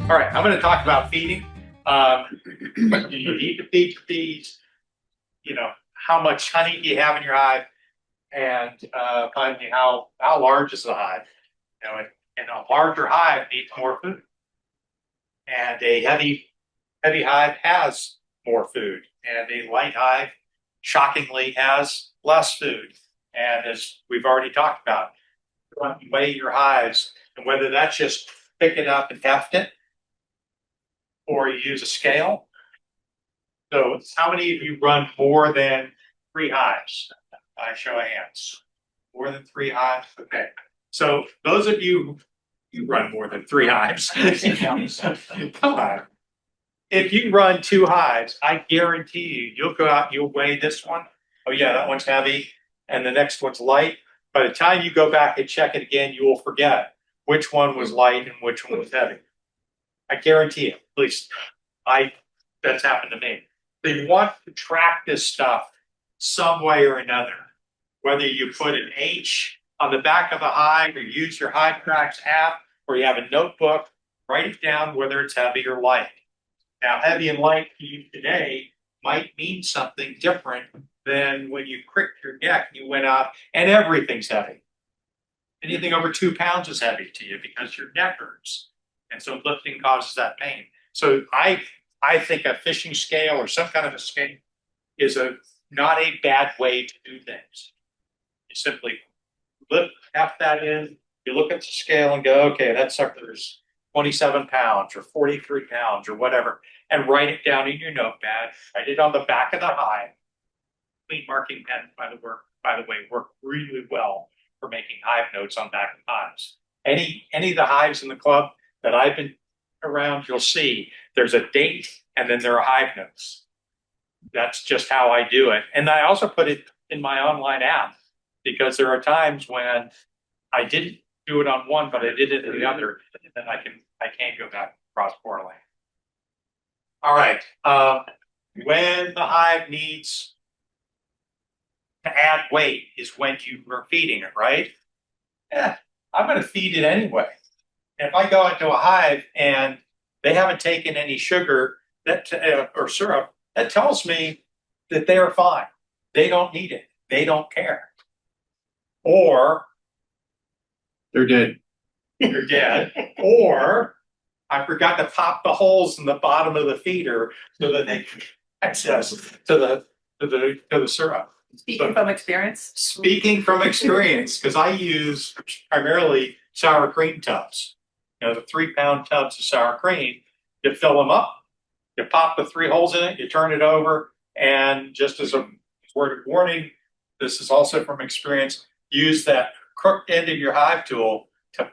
All right, I'm going to talk about feeding. You need to feed bees. How much honey do you have in your hive, and finding how large is the hive. And a larger hive needs more food, and a heavy hive has more food, and a light hive, shockingly, has less food. And as we've already talked about, you weigh your hives, and whether that's just pick it up and heft it, or you use a scale. So how many of you run more than 3 hives? By show of hands. More than 3 hives? Okay. So those of you run more than 3 hives. Come on. If you run 2 hives, I guarantee you'll go out, you'll weigh this one. Oh yeah, that one's heavy, and the next one's light. By the time you go back and check it again, you will forget which one was light and which one was heavy. I guarantee it. At least that's happened to me. They want to track this stuff some way or another. Whether you put an H on the back of a hive, or use your Hive Tracks app, or you have a notebook, write it down whether it's heavy or light. Now, heavy and light to you today might mean something different than when you cricked your neck and you went out and everything's heavy. Anything over 2 pounds is heavy to you because your neck hurts. And so lifting causes that pain. So I think a fishing scale or some kind of a scale is not a bad way to do things. You simply lift half that in, you look at the scale and go, okay, that sucker's 27 pounds or 43 pounds or whatever, and write it down in your notepad. Write it on the back of the hive. Clean marking pen, by the way, work really well for making hive notes on back of hives. Any of the hives in the club that I've been around, you'll see there's a date and then there are hive notes. That's just how I do it. And I also put it in my online app because there are times when I didn't do it on one, but I did it in the other, and then I can't go back cross correlate. All right. When the hive needs to add weight is when you are feeding it, right? Yeah, I'm going to feed it anyway. And if I go into a hive and they haven't taken any sugar or syrup, that tells me that they are fine. They don't need it. They don't care. Or they're dead. They're dead. Or I forgot to pop the holes in the bottom of the feeder so that they can access to the syrup. Speaking from experience? Speaking from experience, because I use primarily sour cream tubs. The 3-pound tubs of sour cream. You fill them up, you pop the 3 holes in it, you turn it over, and just as a word of warning, this is also from experience, use that crooked end of your hive tool to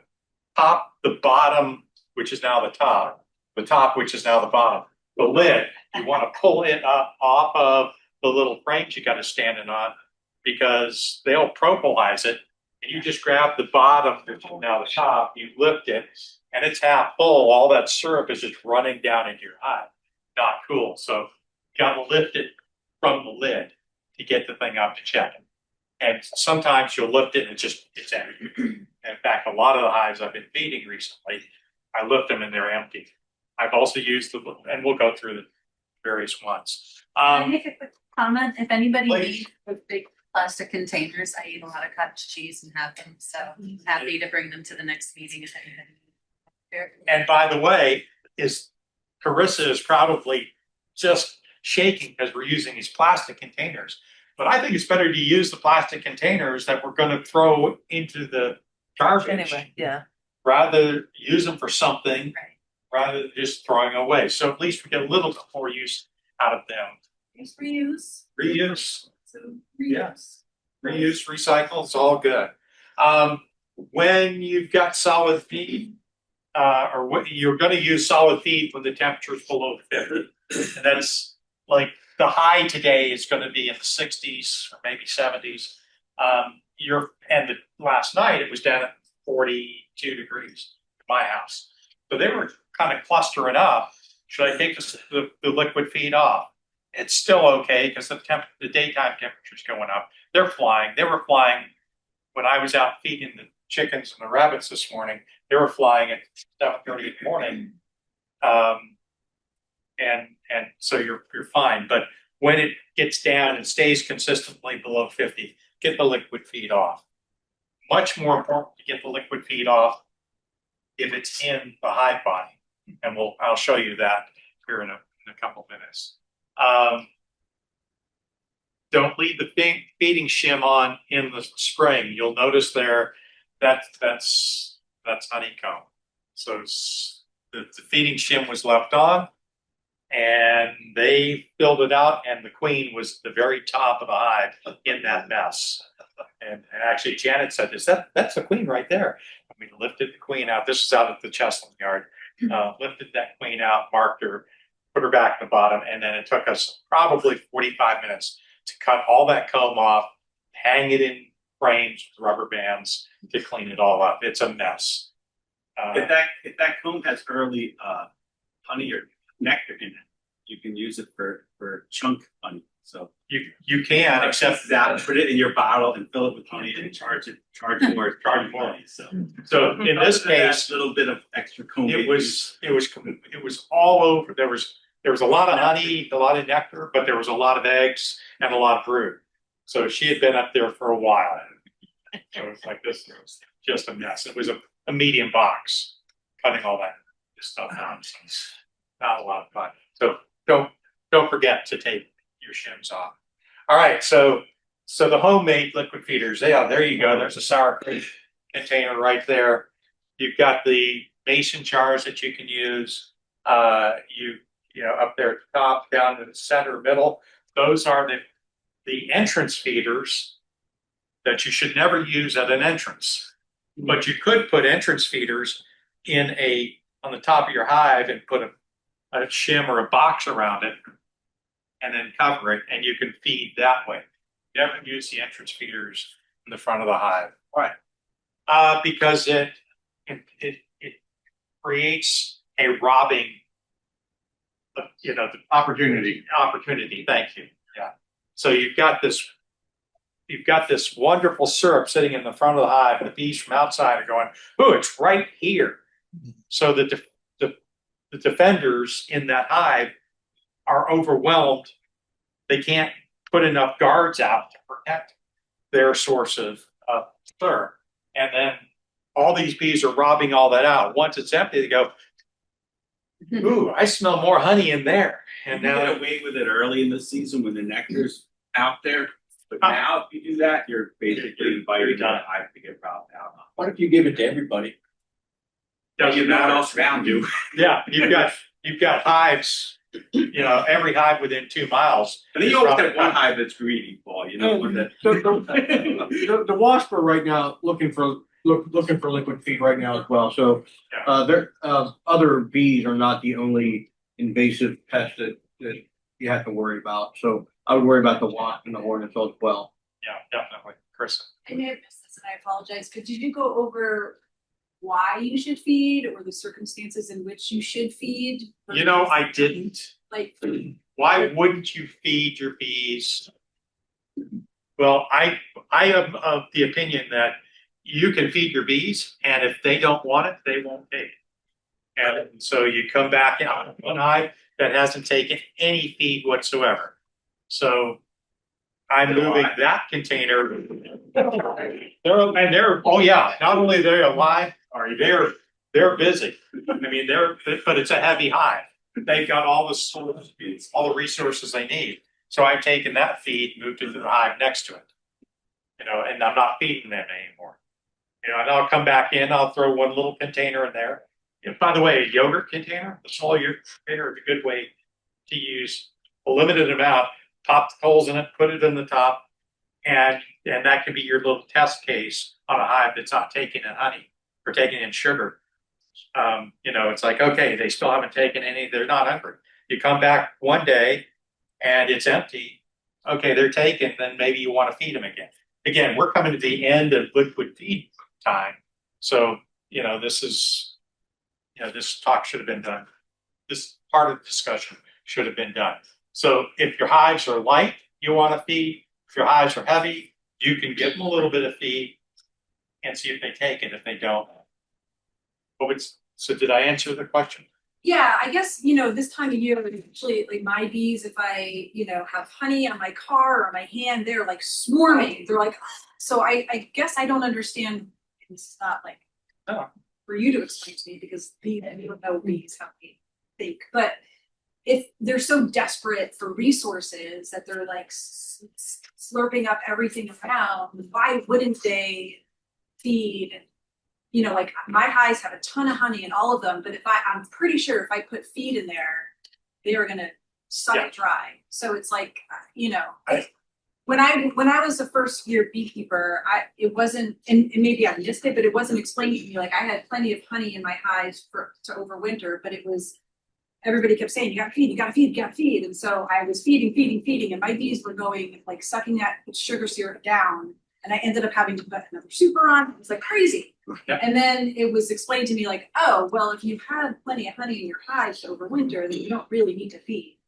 pop the bottom, which is now the top, which is now the bottom. The lid, you want to pull it up off of the little frames you got to standing on because they'll propolize it. And you just grab the bottom, which is now the top, you lift it, and it's half full. All that syrup is just running down into your hive. Not cool. So you got to lift it from the lid to get the thing up to check it. And sometimes you'll lift it and it's empty. In fact, a lot of the hives I've been feeding recently, I lift them and they're empty. I've also used and we'll go through the various ones. Can I make a quick comment? If anybody Please. needs the big plastic containers, I eat a lot of cottage cheese and have them, so I'm happy to bring them to the next meeting if anybody. And by the way, Carissa is probably just shaking because we're using these plastic containers. But I think it's better to use the plastic containers that we're going to throw into the garbage. Anyway, yeah. Rather use them for something, Right. rather than just throwing away. So at least we get a little bit more use out of them. Use reuse. Reuse. So reuse. Reuse, recycle, it's all good. When you've got solid feed, or what you're going to use solid feed when the temperature is below 50. And that's like the high today is going to be in the 60s or maybe 70s. Last night it was down at 42 degrees in my house. So they were kind of clustering up. Should I take the liquid feed off? It's still okay because the daytime temperature is going up. They're flying. They were flying when I was out feeding the chickens and the rabbits this morning. They were flying at 7:30 in the morning And so you're fine. But when it gets down and stays consistently below 50, get the liquid feed off. Much more important to get the liquid feed off if it's in the hive body, and I'll show you that here in a couple minutes. Don't leave the feeding shim on in the spring. You'll notice there that's honeycomb. So the feeding shim was left on, and they filled it out, and the queen was the very top of the hive in that mess. And actually, Janet said, that's the queen right there. And we lifted the queen out. This is out at the Cheslin yard. Lifted that queen out, marked her, put her back in the bottom, and then it took us probably 45 minutes to cut all that comb off, hang it in frames with rubber bands to clean it all up. It's a mess. If that comb has early honey or nectar in it, you can use it for chunk honey. So you can, except that, put it in your bottle and fill it with honey and charge more. Honey. So in this case, a little bit of extra comb. It was all over. There was a lot of honey, a lot of nectar, but there was a lot of eggs and a lot of brood. So she had been up there for a while. So it's like this, it was just a mess. It was a medium box, cutting all that stuff out. So it's not a lot of fun. So don't forget to take your shims off. All right, so the homemade liquid feeders. Yeah, there you go. There's a sour cream container right there. You've got the mason jars that you can use. You know, up there at the top, down in the center, middle. Those are the entrance feeders that you should never use at an entrance. But you could put entrance feeders on the top of your hive and put a shim or a box around it, and then cover it, and you can feed that way. Never use the entrance feeders in the front of the hive. Why? Because it creates a robbing, the opportunity. Thank you. Yeah. So you've got this wonderful syrup sitting in the front of the hive, and the bees from outside are going, "Oh, it's right here." So the defenders in that hive are overwhelmed. They can't put enough guards out to protect their source of syrup, and then all these bees are robbing all that out. Once it's empty, they go, "Ooh, I smell more honey in there." And You now get away with it early in the season when the nectar's out there. But now, if you do that, you're basically inviting the hive to get robbed out. What if you give it to everybody? You know what else around you? Yeah, you've got hives. Every hive within 2 miles. And then you always have one hive that's greedy, Paul. You know one that. The wasps are right now looking for liquid feed right now as well. So other bees are not the only invasive pest that you have to worry about. So I would worry about the wasp and the hornets as well. Yeah, definitely, Chris. I may have missed this and I apologize, but did you go over why you should feed or the circumstances in which you should feed? I didn't. Like, Why wouldn't you feed your bees? Well, I am of the opinion that you can feed your bees, and if they don't want it, they won't take it. And so you come back out one hive that hasn't taken any feed whatsoever. So I'm moving that container. Oh yeah, not only are they alive, they're busy. I mean, but it's a heavy hive. They've got all the resources they need. So I've taken that feed, moved it to the hive next to it. And I'm not feeding them anymore. And I'll come back in, I'll throw one little container in there. By the way, a yogurt container, a small yogurt container is a good way to use a limited amount, pop the holes in it, put it in the top, and that can be your little test case on a hive that's not taking in honey or taking in sugar. It's like, okay, they still haven't taken any, they're not hungry. You come back one day and it's empty. Okay, they're taken, then maybe you want to feed them again. Again, we're coming to the end of liquid feed time. So, this talk should have been done. This part of the discussion should have been done. So if your hives are light, you want to feed. If your hives are heavy, you can give them a little bit of feed and see if they take it. If they don't, so did I answer the question? Yeah, I guess, you know, this time of year, usually like my bees, if I, you know, have honey on my car or my hand, they're like swarming. They're like, so I guess I don't understand. It's not like No. for you to explain to me because bees, I don't know bees how they think, but if they're so desperate for resources that they're like slurping up everything around, why wouldn't they feed? You know, like my hives have a ton of honey in all of them, but I'm pretty sure if I put feed in there, they are gonna suck Yeah. it dry. So it's like, you know, I- when I was a first year beekeeper, it wasn't, and maybe I missed it, but it wasn't explained to me. Like I had plenty of honey in my hives to overwinter, but it was everybody kept saying, you gotta feed, you gotta feed, you gotta feed. And so I was feeding, and my bees were going like sucking that sugar syrup down. And I ended up having to put another super on. It was like crazy. Yep. And then it was explained to me like, oh, well, if you have plenty of honey in your hives over winter, then you don't really need to feed.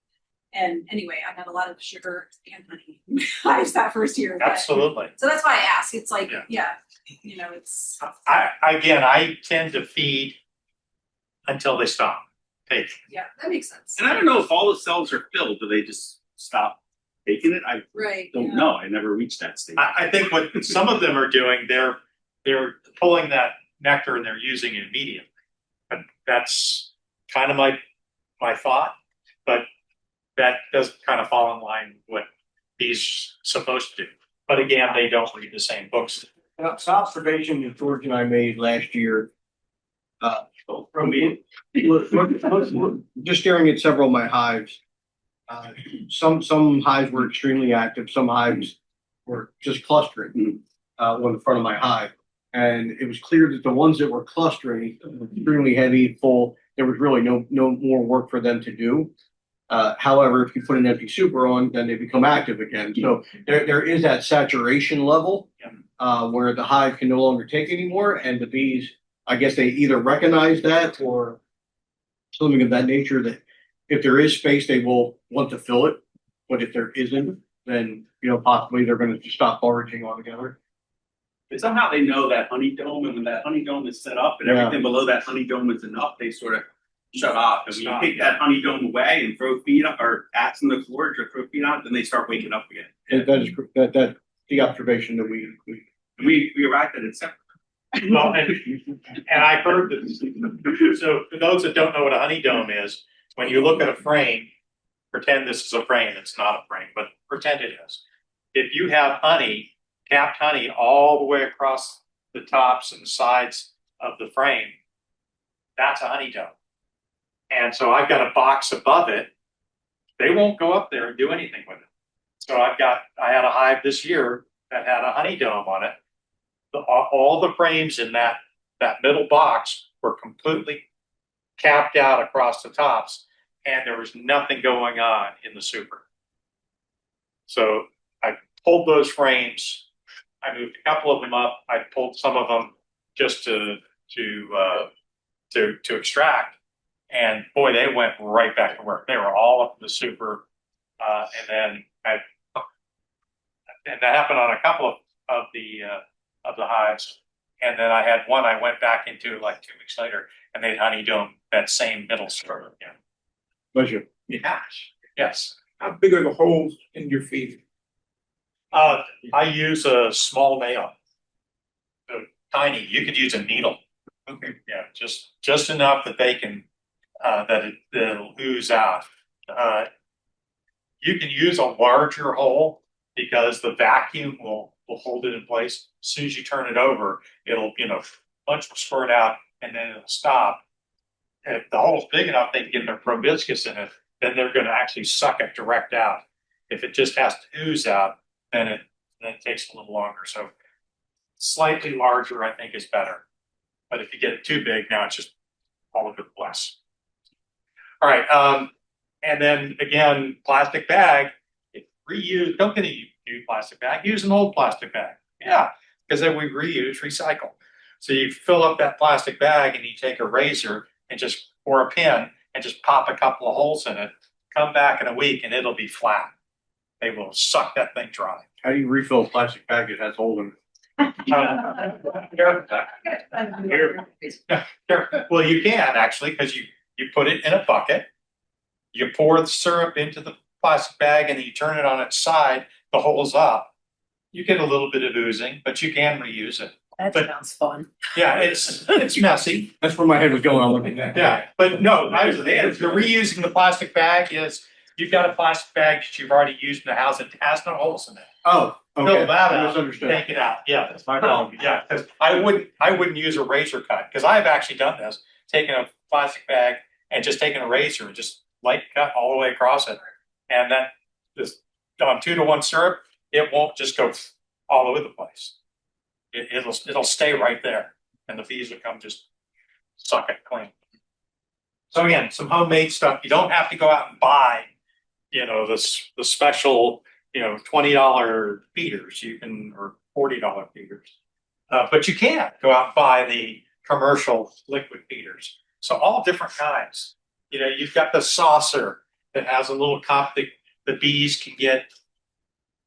And anyway, I had a lot of sugar and honey in my hives that first year. but- Absolutely. So that's why I ask. It's like, Yeah. yeah, you know, it's. I tend to feed until they stop. Take. Yeah, that makes sense. And I don't know if all the cells are filled, do they just stop taking it? I Right. don't yeah. know, I never reached that stage. I think what some of them are doing, they're pulling that nectar and they're using it immediately. But that's kind of my thought, but that does kind of fall in line with what he's supposed to do. But again, they don't read the same books. It's an observation that George and I made last year. From me, Just staring at several of my hives. Some hives were extremely active, some hives were just clustering on the front of my hive. And it was clear that the ones that were clustering, extremely heavy, full, there was really no more work for them to do. However, if you put an empty super on, then they become active again. So there is that saturation level where the hive can no longer take anymore, and the bees, I guess they either recognize that or something of that nature, that if there is space, they will want to fill it. But if there isn't, then, you know, possibly they're going to stop foraging altogether. but somehow they know that honey dome, and when that honey dome is set up and Yeah. everything below that honey dome is enough, they sort of shut off. And when you Stop. take that honey dome away and throw feed up or ats in the forage or throw feed on it, then they start waking up again. And that's the observation that we And we arrived at it separately. Well, and I've heard that. So for those that don't know what a honey dome is, when you look at a frame, pretend this is a frame. It's not a frame, but pretend it is. If you have honey, capped honey all the way across the tops and sides of the frame, that's a honey dome. And so I've got a box above it. They won't go up there and do anything with it. So I had a hive this year that had a honey dome on it. All the frames in that middle box were completely capped out across the tops, and there was nothing going on in the super. So I pulled those frames. I moved a couple of them up. I pulled some of them just to extract, and boy, they went right back to work. They were all up in the super, and then and that happened on a couple of the hives. And then I had one I went back into like 2 weeks later, and they'd honey dome that same middle store again. pleasure. Yes. How big are the holes in your feed? I use a small nail. So tiny. You could use a needle. Okay. Yeah, just enough that they can that'll ooze out. You can use a larger hole because the vacuum will hold it in place. As soon as you turn it over, it'll, bunch will squirt out and then it'll stop. If the hole's big enough, they can get their proboscis in it, then they're going to actually suck it direct out. If it just has to ooze out, then it takes a little longer. So slightly larger, I think, is better. But if you get it too big, now it's just all over the place. All right. And then again, plastic bag. Reuse. Don't get a new plastic bag. Use an old plastic bag. Yeah, because then we reuse, recycle. So you fill up that plastic bag and you take a razor and just or a pin and just pop a couple of holes in it. Come back in a week and it'll be flat. They will suck that thing dry. How do you refill a plastic bag that has holes in it? Well, you can actually because You put it in a bucket. You pour the syrup into the plastic bag and then you turn it on its side, the hole's up. You get a little bit of oozing, but you can reuse it. That But- sounds fun. Yeah, it's messy. That's where my head was going on looking at. Yeah, but no, the reusing the plastic bag is, you've got a plastic bag that you've already used in the house, it has no holes in it. Oh, okay. Fill that I out, misunderstood. take it out, yeah, that's my problem, yeah, because I wouldn't use a razor cut, because I've actually done this, taken a plastic bag and just taken a razor and just light cut all the way across it. And then this 2-to-1 syrup, it won't just go all over the place. It'll stay right there, and the bees will come just suck it clean. So again, some homemade stuff. You don't have to go out and buy, the special, $20 feeders. You can, or $40 feeders. But you can go out and buy the commercial liquid feeders. So all different kinds. You've got the saucer that has a little cup that the bees can get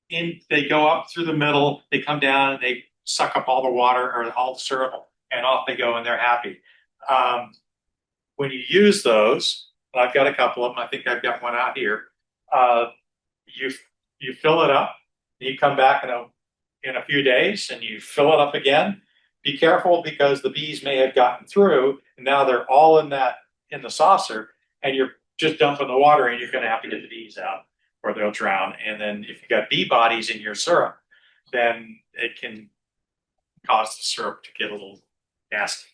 in. They go up through the middle, they come down, and they suck up all the water or all the syrup, and off they go, and they're happy. When you use those, I've got a couple of them. I think I've got one out here. You fill it up. You come back in a few days, and you fill it up again. Be careful, because the bees may have gotten through, and now they're all in the saucer, and you're just dumping the water, and you're going to have to get the bees out, or they'll drown. And then if you got bee bodies in your syrup, then it can cause the syrup to get a little nasty,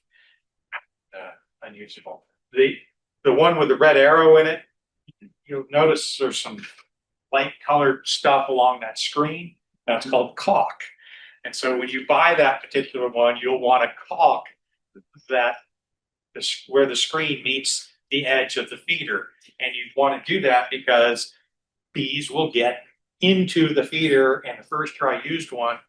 unusable. The one with the red arrow in it, you'll notice there's some light colored stuff along that screen. That's called caulk. And so when you buy that particular one, you'll want to caulk where the screen meets the edge of the feeder. And you want to do that because bees will get into the feeder. And the first year I used one,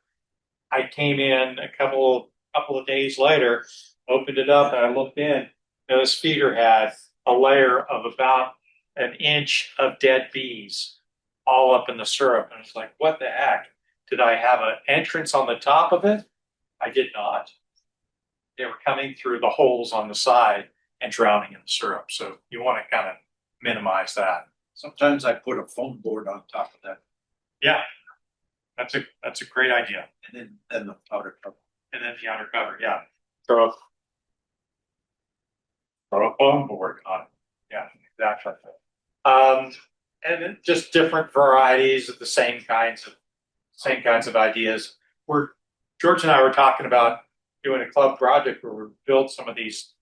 I came in a couple of days later, opened it up, and I looked in, and this feeder had a layer of about an inch of dead bees all up in the syrup. And it's like, what the heck? Did I have an entrance on the top of it? I did not. They were coming through the holes on the side and drowning in the syrup. So you want to kind of minimize that. Sometimes I put a foam board on top of that, Yeah, that's a great idea. and then the powder cover. And then the outer cover, yeah. Throw a foam board on it. Yeah, exactly. And then just different varieties of the same kinds of ideas. George and I were talking about doing a club project where we build some of these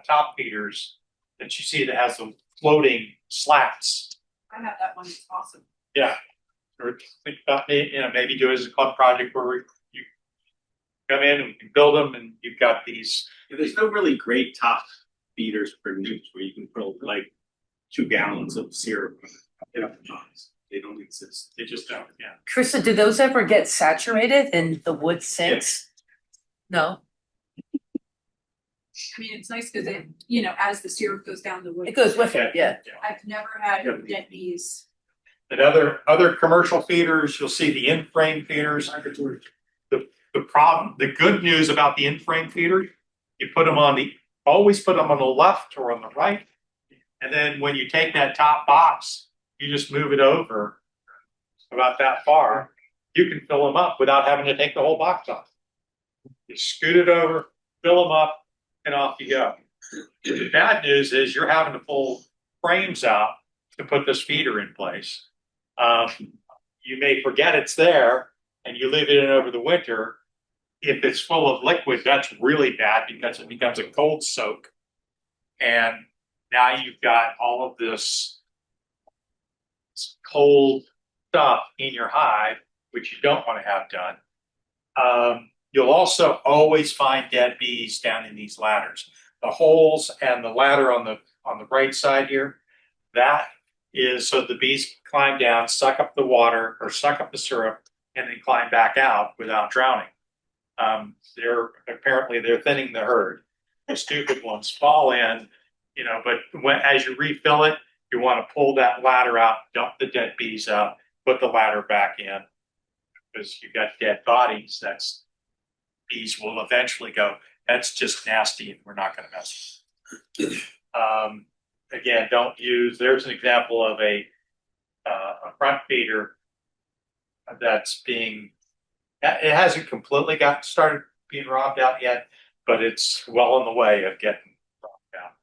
top feeders that you see that has the floating slats. I have that one, it's awesome. Yeah. Or think about maybe do it as a club project where you come in and we can build them, and you've got these. There's no really great top feeders for newts where you can put like 2 gallons of syrup. They don't exist. They just don't. Yeah. Krista, do those ever get saturated and the wood sinks? No, I mean, it's nice because it, as the syrup goes down the wood. it goes with it, yeah. I've never had Yeah. dead bees. And other commercial feeders, you'll see the in-frame feeders. The good news about the in-frame feeder, you always put them on the left or on the right. And then when you take that top box, you just move it over about that far. You can fill them up without having to take the whole box off. You scoot it over, fill them up, and off you go. The bad news is you're having to pull frames out to put this feeder in place. You may forget it's there, and you leave it in over the winter. If it's full of liquid, that's really bad because it becomes a cold soak. And now you've got all of this cold stuff in your hive, which you don't want to have done. You'll also always find dead bees down in these ladders. The holes and the ladder on the right side here, that is so the bees climb down, suck up the water or suck up the syrup, and then climb back out without drowning. They're thinning the herd. The stupid ones fall in, but as you refill it, you want to pull that ladder out, dump the dead bees out, put the ladder back in, because you've got dead bodies. Bees will eventually go, that's just nasty, and we're not going to mess with it. Again, don't use, there's an example of a front feeder that's being, it hasn't completely got started being robbed out yet, but it's well on the way of getting robbed out.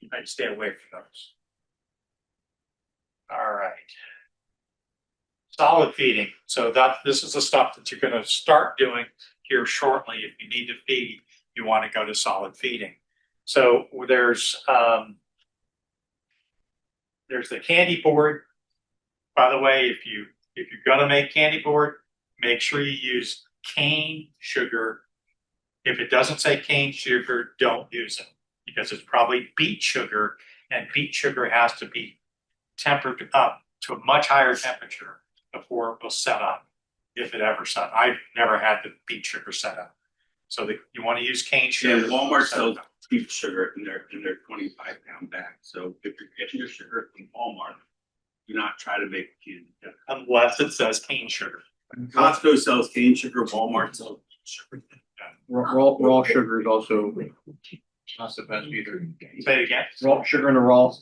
You might stay away from those. All right. Solid feeding. So this is the stuff that you're going to start doing here shortly. If you need to feed, you want to go to solid feeding. So there's the candy board. By the way, if you're gonna make candy board, make sure you use cane sugar. If it doesn't say cane sugar, don't use it because it's probably beet sugar, and beet sugar has to be tempered up to a much higher temperature before it will set up. If it ever set, I've never had the beet sugar set up. So you want to use cane sugar. Yeah, Walmart sells beet sugar in their 25-pound bag. So if you're getting your sugar from Walmart, do not try to make candy. Unless it says cane sugar. Costco sells cane sugar, Walmart sells beet sugar. Raw sugar is also not the best either. Say it again. Raw sugar and raw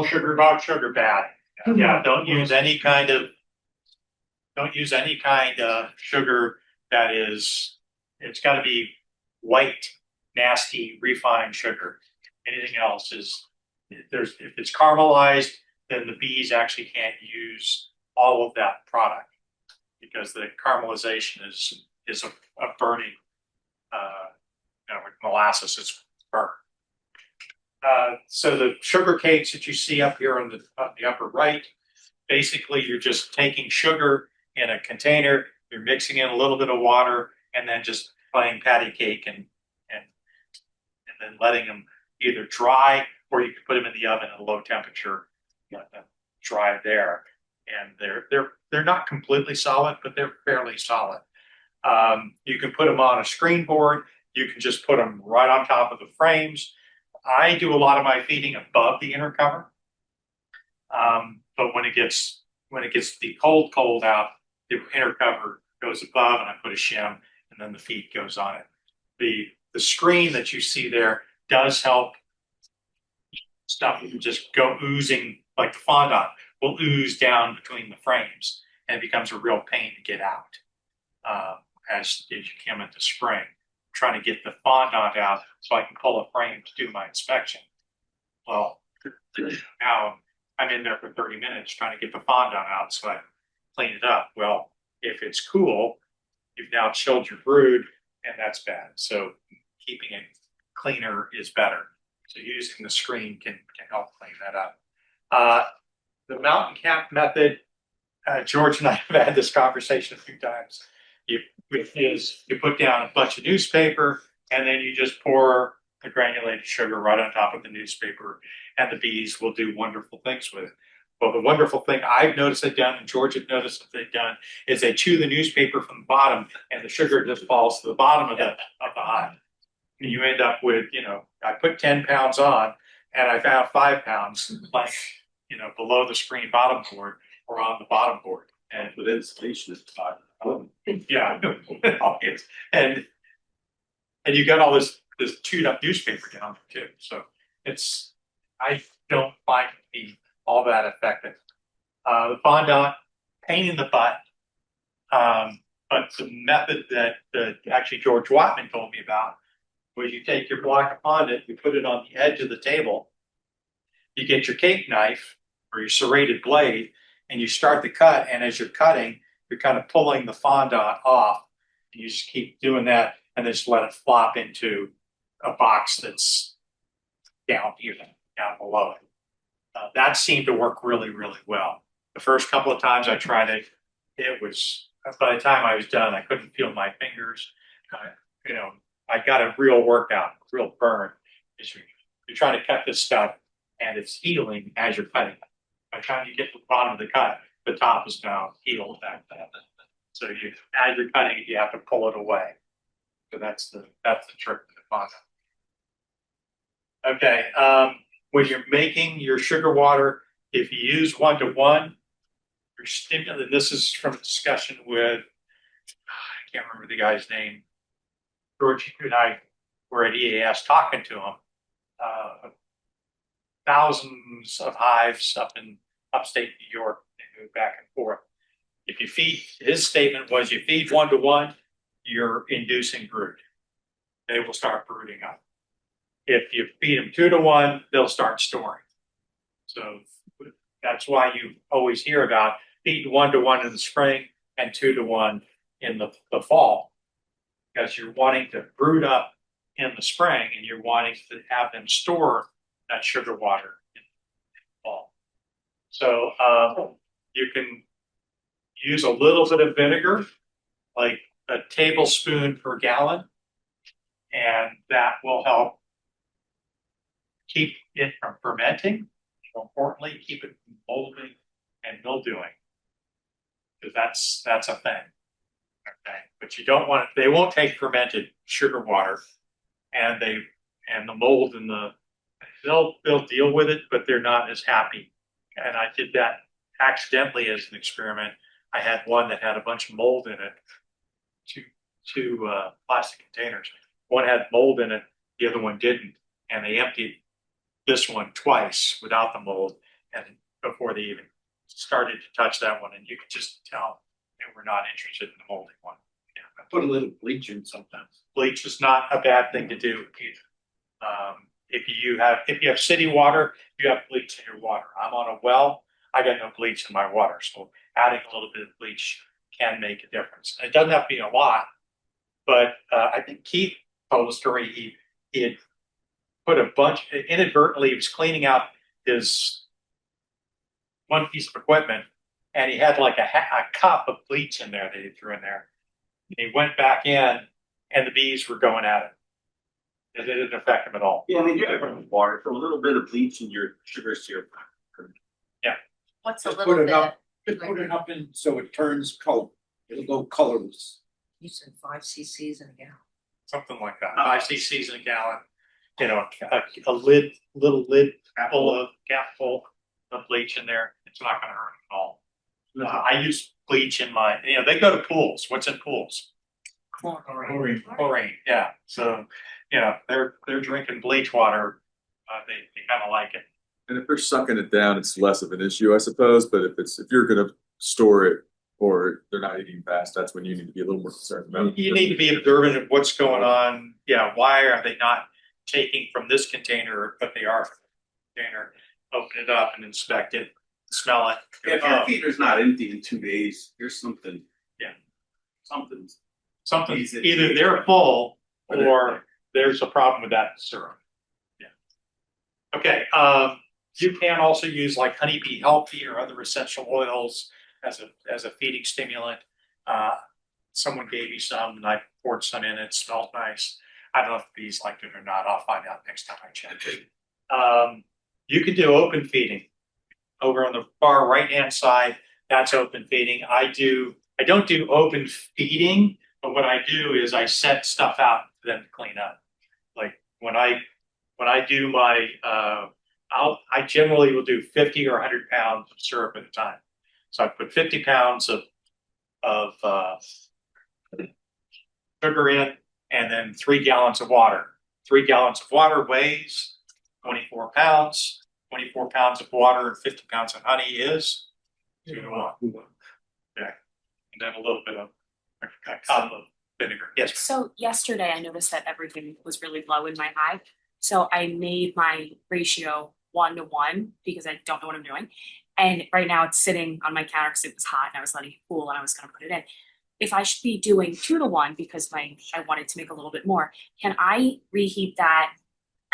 sugar. Raw sugar bad. Yeah, don't use any kind of sugar that is, it's got to be white, nasty, refined sugar. Anything else is, if it's caramelized, then the bees actually can't use all of that product because the caramelization is a burning, with molasses, it's burnt. So the sugar cakes that you see up here on the upper right, basically you're just taking sugar in a container, you're mixing in a little bit of water, and then just playing patty cake and then letting them either dry or you can put them in the oven at a low temperature, let them dry there. And they're not completely solid, but they're fairly solid. You can put them on a screen board. You can just put them right on top of the frames. I do a lot of my feeding above the inner cover. But when it gets to be cold out, the inner cover goes above and I put a shim and then the feed goes on it. The screen that you see there does help stuff just go oozing, like the fondant will ooze down between the frames and it becomes a real pain to get out as you come into spring. Trying to get the fondant out so I can pull a frame to do my inspection. Well, now I'm in there for 30 minutes trying to get the fondant out so I can clean it up. Well, if it's cool, you've now chilled your brood and that's bad. So keeping it cleaner is better. So using the screen can help clean that up. The mountain cap method, George and I have had this conversation a few times. You put down a bunch of newspaper and then you just pour the granulated sugar right on top of the newspaper and the bees will do wonderful things with it. Well, the wonderful thing I've noticed they've done and George had noticed that they've done is they chew the newspaper from the bottom and the sugar just falls to the bottom of the hive. And you end up with, I put 10 pounds on and I found 5 pounds like, below the screen bottom board or on the bottom board. And With insulation, it's hot. yeah, and you got all this chewed up newspaper down there too. So I don't find it to be all that effective. The fondant, pain in the butt. But the method that actually George Watman told me about was you take your block of fondant, you put it on the edge of the table, you get your cake knife or your serrated blade, and you start the cut. And as you're cutting, you're kind of pulling the fondant off. You just keep doing that and then just let it flop into a box that's down below it. That seemed to work really, really well. The first couple of times I tried it, by the time I was done, I couldn't feel my fingers. I got a real workout, a real burn. You're trying to cut this stuff and it's healing as you're cutting it. By the time you get to the bottom of the cut, the top is now healed back then. So as you're cutting it, you have to pull it away. So that's the trick to the fondant. Okay, when you're making your sugar water, if you use 1-to-1, you're stimulating. This is from a discussion with I can't remember the guy's name. George and I were at EAS talking to him thousands of hives up in upstate New York, they move back and forth. If you feed, his statement was, you feed 1-to-1, you're inducing brood. They will start brooding up. If you feed them 2-to-1, they'll start storing. So that's why you always hear about feeding 1-to-1 in the spring and 2-to-1 in the fall, because you're wanting to brood up in the spring and you're wanting to have them store that sugar water in the fall. So you can use a little bit of vinegar, like a tablespoon per gallon, and that will help keep it from fermenting. More importantly, keep it from molding and mildewing, because that's a thing. Okay, but you don't want it. They won't take fermented sugar water, and the mold and they'll deal with it, but they're not as happy. And I did that accidentally as an experiment. I had one that had a bunch of mold in it, two plastic containers. One had mold in it, the other one didn't, and they emptied this one twice without the mold, and before they even started to touch that one, and you could just tell they were not interested in the molding one. Yeah. I put a little bleach in sometimes. Bleach is not a bad thing to do either. If you have city water, you have bleach in your water. I'm on a well, I got no bleach in my water, so adding a little bit of bleach can make a difference. It doesn't have to be a lot, but I think Keith told a story. He had put a bunch, inadvertently, he was cleaning out his one piece of equipment, and he had like a cup of bleach in there that he threw in there. And he went back in, and the bees were going at it. It didn't affect him at all. Yeah, I mean, you have water, throw a little bit of bleach in your sugar syrup. What's a Just little put it bit? up, just put it up in so it turns color. It'll go colorless. You said 5 cc's in a gallon. Something like that. 5 cc's in a gallon. You know, a little lid full of cap full of bleach in there. It's not going to hurt at all. I use bleach in my. They go to pools. What's in pools? Chlorine. Chlorine. Yeah. So, they're drinking bleach water. They kind of like it. And if they're sucking it down, it's less of an issue, I suppose. But if you're going to store it or they're not eating fast, that's when you need to be a little more concerned about it. You need to be observant of what's going on. Yeah. Why are they not taking from this container, but they are from the container? Open it up and inspect it, smell it. If your feeder's not empty in 2 days, here's something. Yeah. Something. Either they're full or there's a problem with that syrup. Yeah. Okay. You can also use like honeybee healthy or other essential oils as a feeding stimulant. Someone gave me some and I poured some in. It smelled nice. I don't know if the bees liked it or not. I'll find out next time I check. You can do open feeding. Over on the far right-hand side, that's open feeding. I don't do open feeding, but what I do is I set stuff out for them to clean up. Like when I do my, I generally will do 50 or 100 pounds of syrup at a time. So I put 50 pounds of sugar in, and then 3 gallons of water. 3 gallons of water weighs 24 pounds. 24 pounds of water and 50 pounds of honey is 2-to-1. Okay. And then a little bit of a cup of vinegar. Yes. So yesterday I noticed that everything was really low in my hive. So I made my ratio 1-to-1 because I don't know what I'm doing. And right now it's sitting on my counter because it was hot and I was letting it cool and I was going to put it in. If I should be doing 2-to-1 because I wanted to make a little bit more, can I reheat that,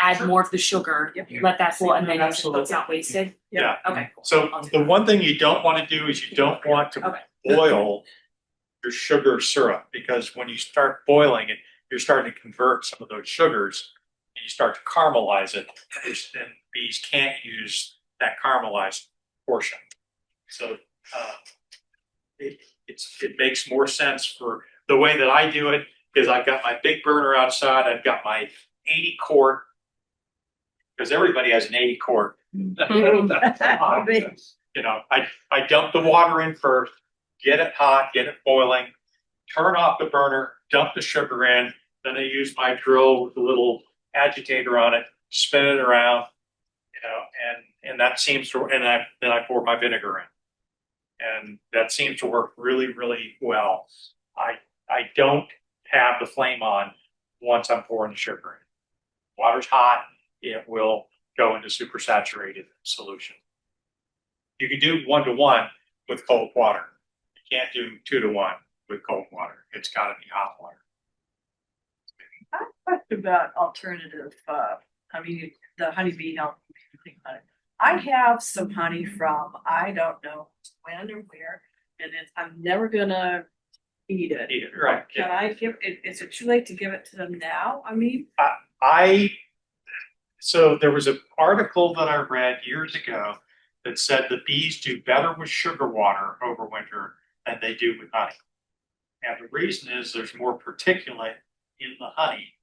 add more of the sugar, let that cool, and then use it so it's not wasted? Yeah. Okay, cool. So the one thing you don't want to do is you don't want to boil your sugar syrup, because when you start boiling it, you're starting to convert some of those sugars and you start to caramelize it. And bees can't use that caramelized portion. So it makes more sense for the way that I do it is I've got my big burner outside. I've got my 80 quart, because everybody has an 80 quart. I dump the water in first, get it hot, get it boiling, turn off the burner, dump the sugar in, then I use my drill with a little agitator on it, spin it around, And that seems to, and then I pour my vinegar in. And that seems to work really, really well. I don't have the flame on once I'm pouring the sugar in. Water's hot, it will go into supersaturated solution. You can do 1-to-1 with cold water. You can't do 2-to-1 with cold water. It's gotta be hot water. I talked about alternative, the honeybee help. I have some honey from, I don't know when or where, and I'm never gonna eat it. Eat it, right. Can I give it, is it too late to give it to them now? I mean, So there was an article that I read years ago that said the bees do better with sugar water over winter than they do with honey. And the reason is there's more particulate in the honey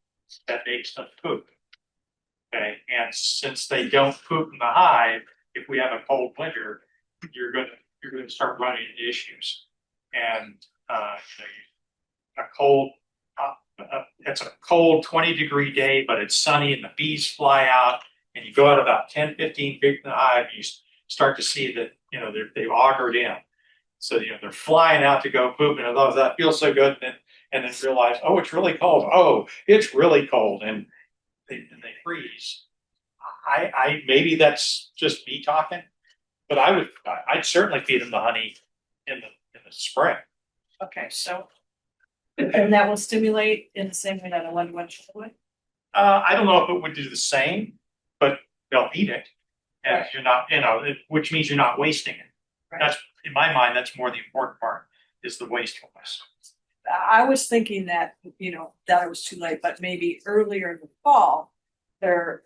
that makes them poop. Okay, and since they don't poop in the hive, if we have a cold winter, you're gonna start running into issues. And a cold it's a cold 20-degree day, but it's sunny and the bees fly out, and you go out about 10-15 feet from the hive, you start to see that they've augured in. So they're flying out to go poop, and that feels so good, and then realize, oh, it's really cold. Oh, it's really cold, and they freeze. I maybe that's just me talking, but I'd certainly feed them the honey in the spring. okay, so. And that will stimulate in the same way that a 1-to-1 would? I don't know if it would do the same, but they'll eat it, and Right. you're not, which means you're not wasting it. Right. That's in my mind. That's more the important part is the wastefulness. I was thinking that, that it was too late, but maybe earlier in the fall,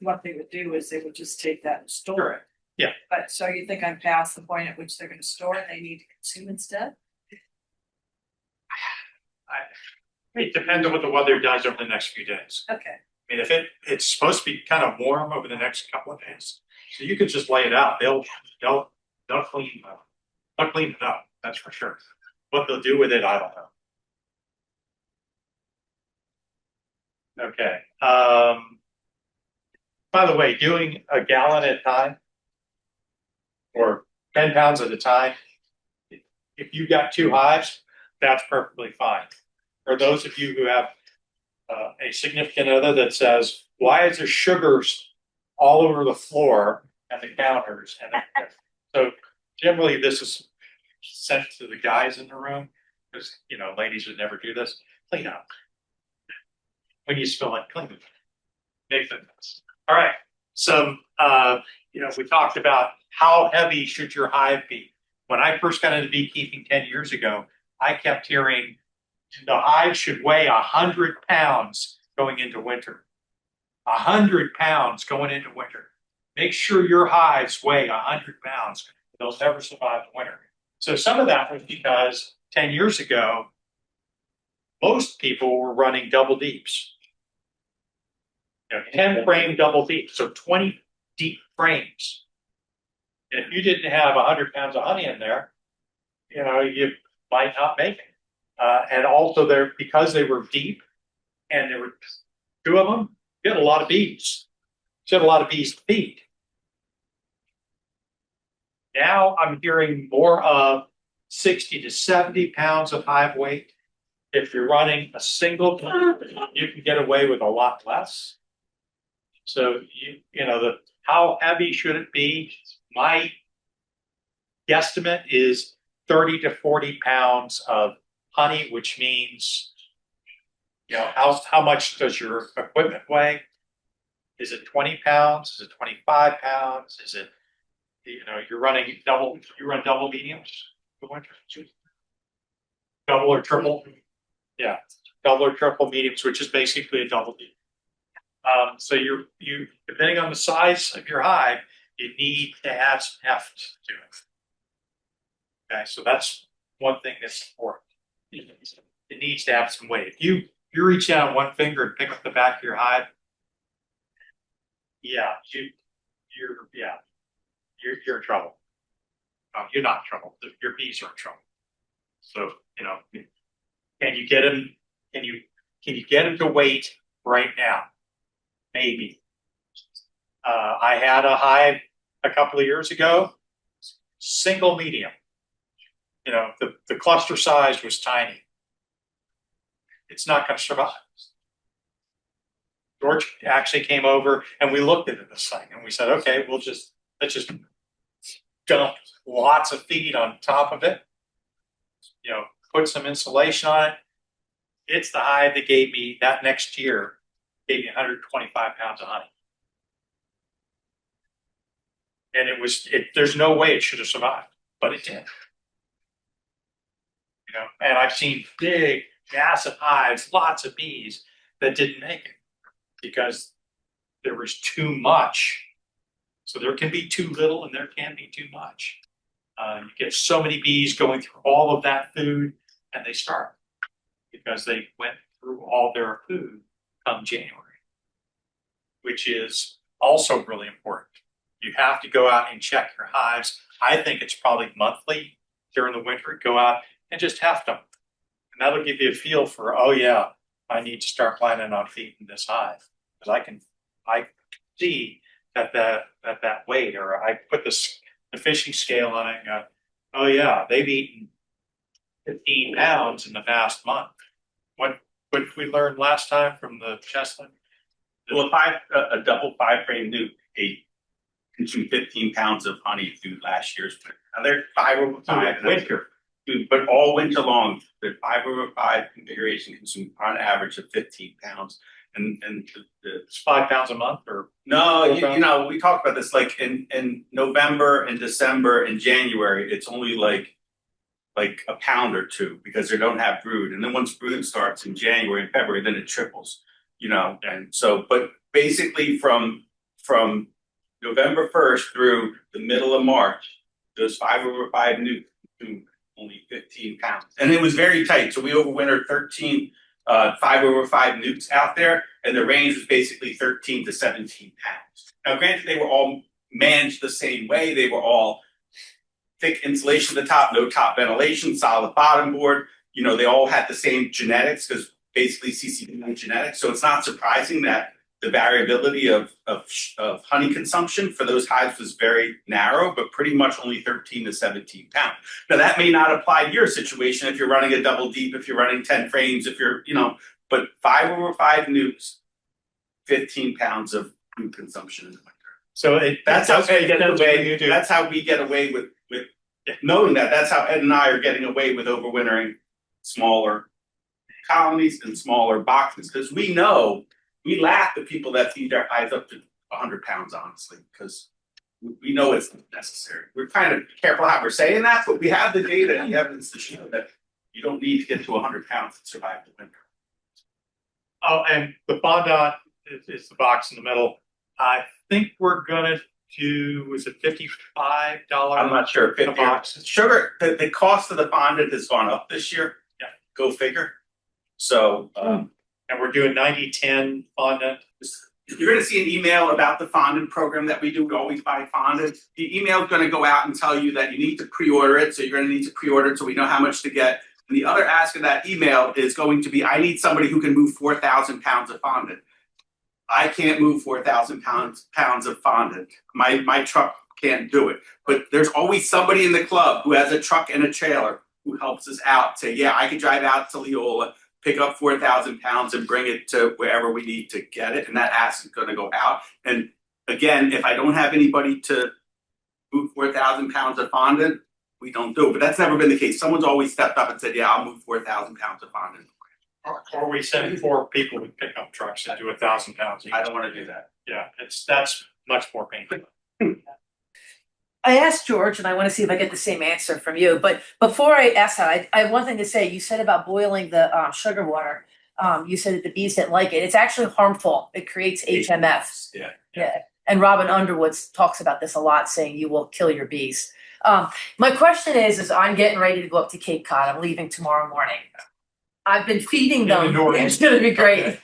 what they would do is they would just take that and store it. Yeah. But so you think I'm past the point at which they're gonna store it, they need to consume instead? It depends on what the weather does over the next few days. Okay, I mean, if it's supposed to be kind of warm over the next couple of days, so you could just lay it out. They'll clean it up. That's for sure. What they'll do with it, I don't know. Okay. By the way, doing a gallon at a time or 10 pounds at a time, if you've got 2 hives, that's perfectly fine. For those of you who have a significant other that says, why is there sugars all over the floor and the counters? And so generally this is sent to the guys in the room because, ladies would never do this. Clean up. When you spill it, clean it. Make the mess. All right. So, we talked about how heavy should your hive be. When I first got into beekeeping 10 years ago, I kept hearing the hive should weigh 100 pounds going into winter. 100 pounds going into winter. Make sure your hives weigh 100 pounds. They'll never survive the winter. So some of that was because 10 years ago, most people were running double deeps. 10 frame double deep, so 20 deep frames. And if you didn't have 100 pounds of honey in there, you might not make it. And also because they were deep and there were 2 of them, you had a lot of bees. You had a lot of bees to feed. Now I'm hearing more of 60 to 70 pounds of hive weight. If you're running a single, you can get away with a lot less. So how heavy should it be? My guesstimate is 30 to 40 pounds of honey, which means, how much does your equipment weigh? Is it 20 pounds? Is it 25 pounds? Is it, you run double mediums for winter? Double or triple? Yeah, double or triple mediums, which is basically a double deep. So you depending on the size of your hive, you need to have some heft to it. Okay, so that's one thing that's important. It needs to have some weight. If you reach out one finger and pick up the back of your hive, you're in trouble. You're not in trouble. Your bees are in trouble. So can you get them? Can you get them to wait right now? Maybe. I had a hive a couple of years ago, single medium. You know, the cluster size was tiny. It's not going to survive. George actually came over and we looked at this thing and we said, okay, let's just dump lots of feed on top of it. You know, put some insulation on it. It's the hive that gave me that next year, gave me 125 pounds of honey. And there's no way it should have survived, but it did. You know, and I've seen big, massive hives, lots of bees that didn't make it because there was too much. So there can be too little and there can be too much. You get so many bees going through all of that food and they starve because they went through all their food come January, which is also really important. You have to go out and check your hives. I think it's probably monthly during the winter. Go out and just heft them. And that'll give you a feel for, oh yeah, I need to start planning on feeding this hive. Because I see that weight, or I put the fishing scale on it and go, oh yeah, they've eaten 15 pounds in the past month. What did we learn last time from the chestnut? Well, a double 5-frame nuke consumed 15 pounds of honey through last year's winter. Now they're 5/5 winter, but all winter long, the 5/5 configuration consumed on average of 15 pounds. And It's 5 pounds a month, or no, you know, we talked about this like in November and December and January, it's only like a pound or two because they don't have brood. And then once brood starts in January and February, then it triples, you know. And so, but basically from November 1st through the middle of March, those 5/5 nukes consumed only 15 pounds. And it was very tight. So we overwintered 13 5/5 nukes out there, and the range was basically 13 to 17 pounds. Now, granted, they were all managed the same way. They were all thick insulation at the top, no top ventilation, solid bottom board. You know, they all had the same genetics because basically CCBA genetics. So it's not surprising that the variability of honey consumption for those hives was very narrow, but pretty much only 13 to 17 pounds. Now that may not apply to your situation if you're running a double deep, if you're running 10 frames, if you're, you know, but 5/5 nukes, 15 pounds of food consumption in the winter. so That's how we get away. You do. That's how we get away with knowing that. That's how Ed and I are getting away with overwintering smaller colonies and smaller boxes because we know. We laugh at people that feed their hives up to 100 pounds, honestly, because we know it's necessary. We're kind of careful how we're saying that, but we have the data and the evidence to show that you don't need to get to 100 pounds to survive the winter. Oh, and the fondant is the box in the middle. I think we're gonna do, was it $55? I'm not sure. A box. Sugar, the cost of the fondant has gone up this year. Yeah. Go figure. So, And we're doing 90/10 fondant. you're going to see an email about the fondant program that we do. We always buy fondant. The email is going to go out and tell you that you need to pre-order it. So you're going to need to pre-order it so we know how much to get. And the other ask of that email is going to be, I need somebody who can move 4,000 pounds of fondant. I can't move 4,000 pounds of fondant. My truck can't do it. But there's always somebody in the club who has a truck and a trailer who helps us out. Say, yeah, I can drive out to Leola, pick up 4,000 pounds and bring it to wherever we need to get it. And that ask is going to go out. And again, if I don't have anybody to move 4,000 pounds of fondant, we don't do it. But that's never been the case. Someone's always stepped up and said, yeah, I'll move 4,000 pounds of fondant. Or we send 4 people with pickup trucks and do 1,000 pounds each. I don't want to do that. Yeah, that's much more painful. I asked George, and I want to see if I get the same answer from you, but before I ask that, I have one thing to say. You said about boiling the sugar water. You said that the bees didn't like it. It's actually harmful. It creates HMF. Yeah. And Robin Underwood talks about this a lot, saying you will kill your bees. My question is I'm getting ready to go up to Cape Cod. I'm leaving tomorrow morning. I've been feeding them. It's going to be great.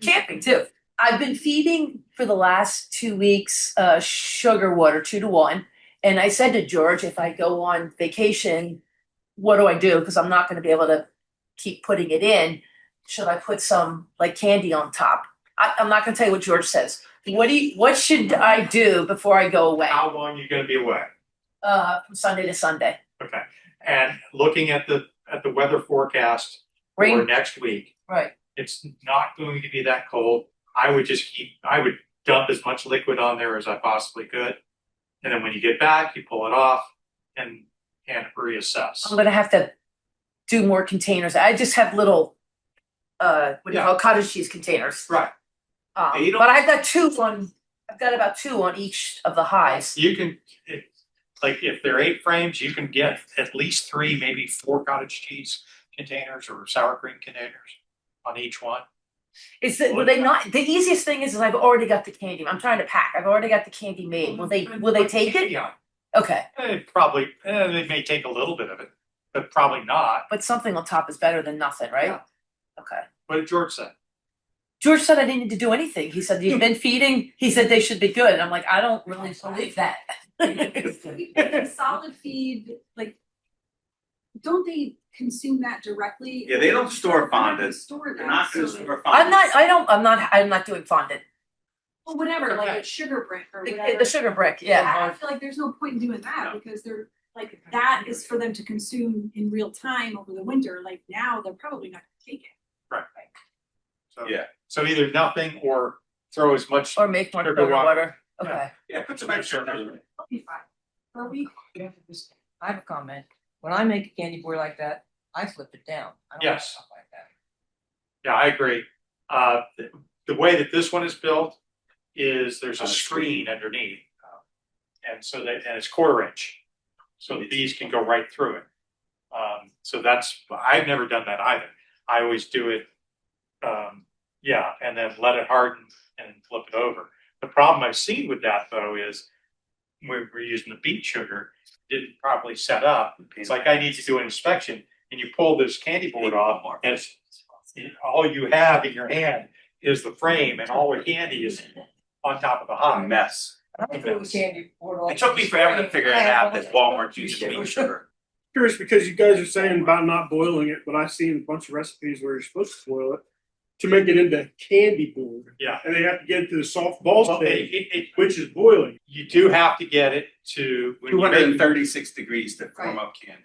Camping too. I've been feeding for the last 2 weeks sugar water 2-to-1. And I said to George, if I go on vacation, what do I do? Because I'm not going to be able to keep putting it in. Should I put some like candy on top? I'm not gonna tell you what George says. What should I do before I go away? How long you gonna be away? From Sunday to Sunday. Okay, and looking at the weather forecast for Rain, next week, right. it's not going to be that cold. I would dump as much liquid on there as I possibly could. And then when you get back, you pull it off and reassess. I'm gonna have to do more containers. I just have little, what do you call it, cottage cheese containers. Right. You don't- But I've got about two on each of the highs. You can, like, if they're 8 frames, you can get at least 3, maybe 4 cottage cheese containers or sour cream containers on each one. Will they not, the easiest thing is I've already got the candy. I'm trying to pack. I've already got the candy made. Will they take it? Yeah, Okay, probably, they may take a little bit of it, but probably not. but something on top is better than nothing, right? Yeah. Okay. What did George say? George said I didn't need to do anything. He said you've been feeding. He said they should be good. And I'm like, I don't really believe that. Solid feed, like, don't they consume that directly? Yeah, they don't store fondant. Store They're that, not gonna so- store fondant. I'm not doing fondant. Well, whatever, like Okay. a sugar brick or The whatever. sugar brick, Yeah, yeah. I feel like there's no point in doing that No. because they're like, that is for them to consume in real time over the winter. Like now, they're probably not gonna take it. So, Yeah. So either nothing or throw as much. Or make more Sugar sugar water. water. Okay. Yeah, put some extra. That'll be fine. For a week. I have a comment. When I make a candy board like that, I flip it down. I don't Yes. stuff like that. Yeah, I agree. The way that this one is built is there's a screen underneath. And so and it's 1/4 inch. So the bees can go right through it. So I've never done that either. I always do it, and then let it harden and flip it over. The problem I've seen with that though is when we're using the beet sugar, didn't properly set up. It's like I need to do an inspection and you pull this candy board off and all you have in your hand is the frame and all the candy is on top of the A hive. mess. I threw the candy board off. It took me forever to figure it out that Walmart's using beet sugar. Curious because you guys are saying about not boiling it, but I've seen a bunch of recipes where you're supposed to boil it to make it into candy board. Yeah. And they have to get it to the soft ball Well, stage, which is boiling. you do have to get it to when you make- 236 degrees to form up candy.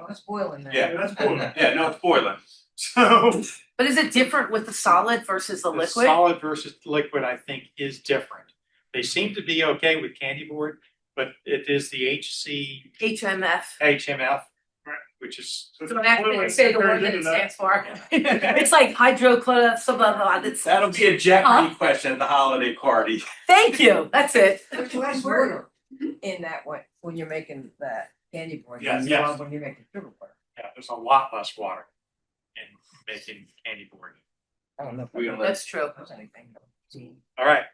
Oh, it's boiling now. Yeah. That's boiling. Yeah, no, it's boiling. So But is it different with the solid versus the liquid? Solid versus liquid, I think, is different. They seem to be okay with candy board, but it is the HMF. HMF, Right. which is Don't actually say the word that it stands for. It's like hydrochloro, some blah, blah, it's. That'll be a Jeopardy question at the holiday party. Thank you, that's it. There's less water in that way when you're making that candy board. Yes, than yes. when you're making sugar board. yeah, there's a lot less water in making candy board. I don't know. We're gonna let That's true. If there's anything. All right,